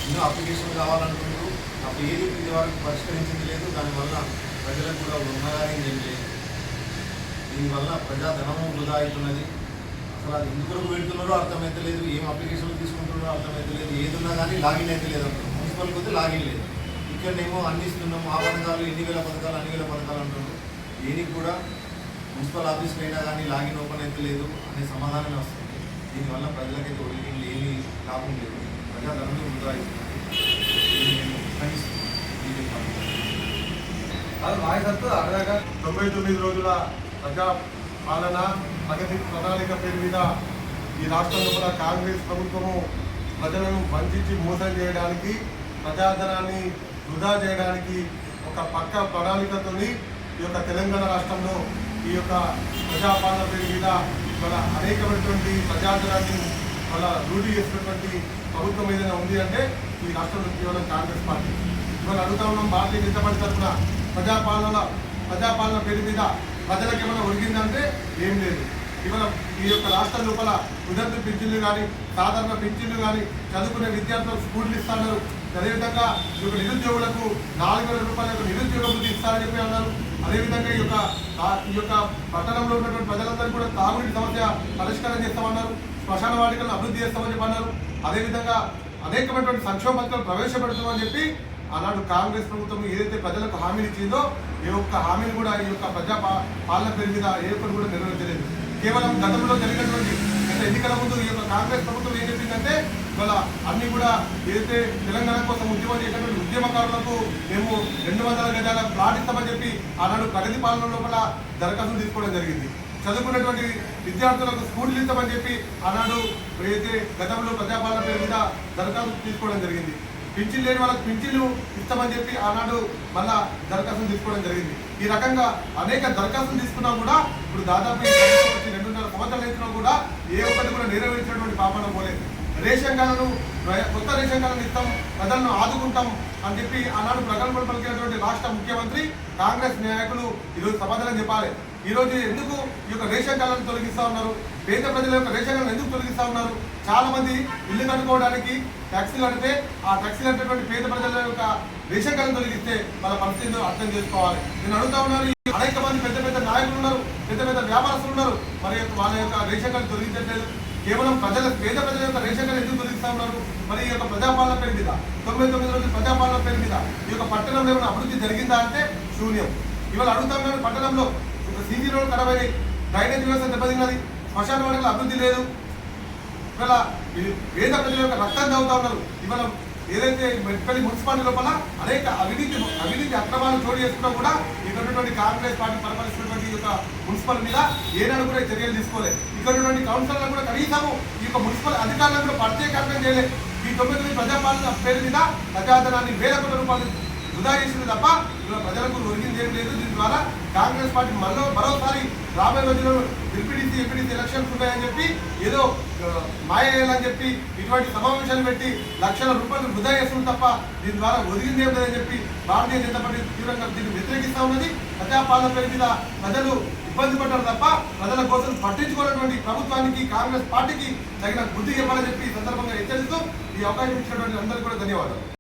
ఎన్నో అప్లికేషన్ కావాలంటున్నారు. అప్పుడు ఏది ఇది వరకు పరిష్కరించింది లేదు. దానివల్ల ప్రజలకు కూడా ఉన్నదాని ఏం లేదు. దీనివల్ల ప్రజాధనము వృధా అవుతున్నది. అసలు అది ఎందుకు పెడుతున్నారో అర్థమైతే లేదు. ఏం అప్లికేషన్లు తీసుకుంటున్నారో అర్థమైతే లేదు. ఏదున్నా కానీ లాగిన్ అయితే లేదు అంటారు. మున్సిపల్కి వస్తే లాగిన్ లేదు. ఇక్కడనేమో అన్ని ఇస్తున్నాము, ఆ పథకాలు అన్ని వేల పథకాలు అంటున్నారు. దేనికి కూడా మున్సిపల్ ఆఫీస్కి అయినా కానీ లాగిన్ ఓపెన్ అయితే లేదు అనే సమాధానమే వస్తుంది. దీనివల్ల ప్రజలకైతే ఒరిజినల్ ఏమీ లాభం లేదు. ప్రజాధనం వృధా అవుతున్నది. నేను ఖండిస్తున్నాను. 99 రోజుల ప్రజా పాలన ప్రగతి ప్రణాళిక పేరు మీద ఈ రాష్ట్రంలో కాంగ్రెస్ ప్రభుత్వము ప్రజలను వంచి మోసం చేయడానికి, ప్రజాధనాన్ని వృధా చేయడానికి ఒక పక్క ప్రణాళికతో ఈ యొక్క తెలంగాణ రాష్ట్రంలో ఈ యొక్క ప్రజాపాలన పేరు మీద మన అనేకమైనటువంటి ప్రజాధనాన్ని మన రూఢీ చేసినటువంటి ప్రభుత్వం ఏదైనా ఉంది అంటే ఈ రాష్ట్రంలో కేవలం కాంగ్రెస్ పార్టీ. ఇవాళ అడుగుతా ఉన్నాం, భారతీయ జనతా పార్టీ తరఫున ప్రజాపాలన పేరు మీద ప్రజలకు ఏమైనా ఒరిగిందంటే ఏం లేదు. ఇవాళ ఈ యొక్క రాష్ట్రం లోపల విద్యార్థి పింఛన్లు కానీ, సాధారణ పింఛన్లు కానీ, చదువుకునే విద్యార్థులకు స్కూళ్ళు ఇస్తున్నారు. అదేవిధంగా ఈ యొక్క నిరుద్యోగులకు 4,000 రూపాయల నిరుద్యోగ వృత్తి ఇస్తారని చెప్పి అన్నారు. అదేవిధంగా ఈ యొక్క పట్టణంలో ఉన్నటువంటి ప్రజలందరూ కూడా తాగునీటి సమస్య పరిష్కారం చేస్తామన్నారు. శ్మశాన వాటికలను అభివృద్ధి చేస్తామని చెప్పి అన్నారు. అదేవిధంగా అనేకమైనటువంటి సంక్షేమ పథకాలు ప్రవేశపెడతామని చెప్పి ఆనాడు కాంగ్రెస్ ప్రభుత్వం ఏదైతే ప్రజలకు హామీలు ఇచ్చిందో ఏ ఒక్క హామీని కూడా ఈ యొక్క ప్రజా పాలన పేరు మీద ఏ ఒక్కరు కూడా నెరవేర్చలేదు. కేవలం గతంలో జరిగినటువంటి ఎన్నికల ముందు ఈ యొక్క కాంగ్రెస్ ప్రభుత్వం ఏం చెప్పిందంటే ఇవాళ అన్ని కూడా ఏదైతే తెలంగాణ కోసం ఉద్యమం చేసినటువంటి ఉద్యమకారులకు మేము 200 గజాల ప్లాట్ ఇస్తామని చెప్పి ఆనాడు ప్రగతి పాలన లోపల దరఖాస్తులు తీసుకోవడం జరిగింది. చదువుకున్నటువంటి విద్యార్థులకు స్కూళ్ళు ఇస్తామని చెప్పి ఆనాడు ఏదైతే గతంలో ప్రజాపాలన పేరు మీద దరఖాస్తు తీసుకోవడం జరిగింది. పింఛన్ లేని వాళ్ళకి పింఛన్లు ఇస్తామని చెప్పి ఆనాడు మళ్ళా దరఖాస్తులు తీసుకోవడం జరిగింది. ఈ రకంగా అనేక దరఖాస్తులు తీసుకున్నా కూడా ఇప్పుడు దాదాపు 2.5 సంవత్సరాలు ఇచ్చినా కూడా ఏ ఒక్కటి కూడా నెరవేర్చినటువంటి పాపన పోలేదు. రేషన్ కార్డును కొత్త రేషన్ కార్డును ఇస్తాం, ప్రజలను ఆదుకుంటాం అని చెప్పి ఆనాడు ప్రగల్భాలు పలికినటువంటి రాష్ట్ర ముఖ్యమంత్రి కాంగ్రెస్ నాయకులు ఈరోజు సమాధానం చెప్పాలి. ఈరోజు ఎందుకు ఈ యొక్క రేషన్ కార్డులను తొలగిస్తూ ఉన్నారు? పేద ప్రజల యొక్క రేషన్ కార్డులను ఎందుకు తొలగిస్తూ ఉన్నారు? చాలా మంది ఇల్లు కట్టుకోవడానికి ట్యాక్సీలు కడితే ఆ ట్యాక్సీలు కట్టేటువంటి పేద ప్రజల యొక్క రేషన్ కార్డును తొలగిస్తే వాళ్ళ పరిస్థితిని అర్థం చేసుకోవాలి. నేను అడుగుతా ఉన్నాను, అనేక మంది పెద్ద పెద్ద నాయకులు ఉన్నారు, పెద్ద పెద్ద వ్యాపారస్తులు ఉన్నారు, మరి వాళ్ళ యొక్క రేషన్ కార్డు తొలగించట్లేదు. కేవలం పేద ప్రజల యొక్క రేషన్ కార్డు ఎందుకు తొలగిస్తూ ఉన్నారు? మరి ఈ యొక్క ప్రజాపాలన పేరు మీద 99 రోజుల ప్రజాపాలన పేరు మీద ఈ యొక్క పట్టణంలో ఏమైనా అభివృద్ధి జరిగిందా అంటే శూన్యం. ఇవాళ అడుగుతా ఉన్నాను, పట్టణంలో ఒక సీసీ రోడ్ ఖరాబైంది, డ్రైనేజ్ వ్యవస్థ దెబ్బతిన్నది, శ్మశాన వాటికల అభివృద్ధి లేదు. ఇవాళ పేద ప్రజల యొక్క రక్తం తాగుతా ఉన్నారు. ఇవాళ ఏదైతే మెట్పల్లి మున్సిపాలిటీ లోపల అనేక అవినీతి అక్రమాలు చోటు చేసుకున్నా కూడా ఇక్కడ ఉన్నటువంటి కాంగ్రెస్ పార్టీ పరిపాలిస్తున్నటువంటి ఈ యొక్క మున్సిపల్ మీద ఏనాడు కూడా చర్యలు తీసుకోలేదు. ఇక్కడ ఉన్నటువంటి కౌన్సిలర్లు కూడా కనీసము ఈ యొక్క మున్సిపల్ అధికారులను కూడా ప్రత్యేకంగా చేయలేదు. ఈ 9 ప్రజాపాలన పేరు మీద ప్రజాధనాన్ని వేల కోట్ల రూపాయలు వృధా చేసింది తప్ప ఇవాళ ప్రజలకు ఒరిగింది ఏం లేదు. దీని ద్వారా కాంగ్రెస్ పార్టీ మరోసారి రాబోయే రోజుల్లో ఎంపీటీసీ ఎలక్షన్స్ ఉన్నాయని చెప్పి ఏదో మాయ చేయాలని చెప్పి ఇటువంటి సమావేశాలు పెట్టి లక్షల రూపాయలు వృధా చేస్తుంది తప్ప దీని ద్వారా ఒరిగింది ఏం లేదని చెప్పి భారతీయ జనతా పార్టీ తీవ్రంగా దీన్ని వ్యతిరేకిస్తూ ఉన్నది. ప్రజాపాలన పేరు మీద ప్రజలు ఇబ్బంది పడ్డారు తప్ప ప్రజల కోసం పట్టించుకున్నటువంటి ప్రభుత్వానికి కాంగ్రెస్ పార్టీకి తగిన బుద్ధి చెప్పాలని చెప్పి ఈ సందర్భంగా హెచ్చరిస్తూ ఈ అవకాశం ఇచ్చినటువంటి అందరికీ కూడా ధన్యవాదాలు.